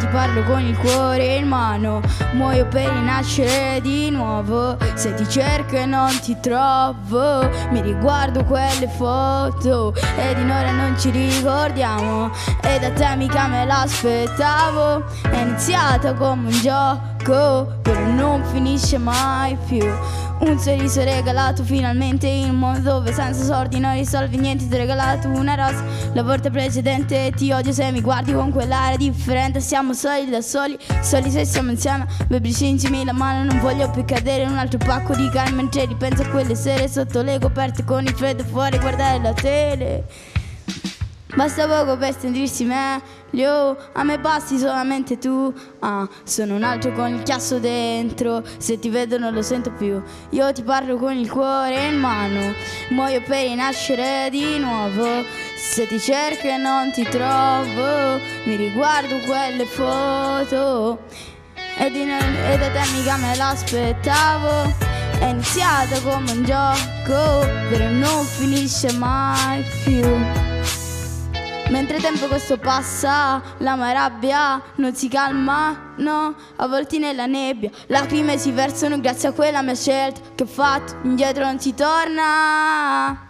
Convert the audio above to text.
ti parlo con il cuore in mano, muoio per rinascere di nuovo. Se ti cerco e non ti trovo, mi riguardo quelle foto ed in ora non ci ricordiamo. E da te mica me l'aspettavo, è iniziata come un gioco, però non finisce mai più. Un sorriso regalato finalmente in un mondo dove senza soldi non risolvi niente. Ti ho regalato una rosa la volta precedente. Ti odio se mi guardi con quell'aria differente. Siamo soli da soli, soli se siamo insieme. Bevi stringimi la mano, non voglio più cadere in un altro pacco di carne. Mentre ripenso a quelle sere sotto le coperte con il freddo fuori guardare la tele. Basta poco per sentirsi meglio, a me basti solamente tu. Sono un altro con il chiasso dentro, se ti vedo non lo sento più. Io ti parlo con il cuore in mano, muoio per rinascere di nuovo. Se ti cerco e non ti trovo, mi riguardo quelle foto e da te mica me l'aspettavo. È iniziata come un gioco, però non finisce mai più. Mentre tempo questo passa, la mia rabbia non si calma, no, avvolti nella nebbia. Lacrime si versano grazie a quella mia scelta che ho fatto, indietro non si torna.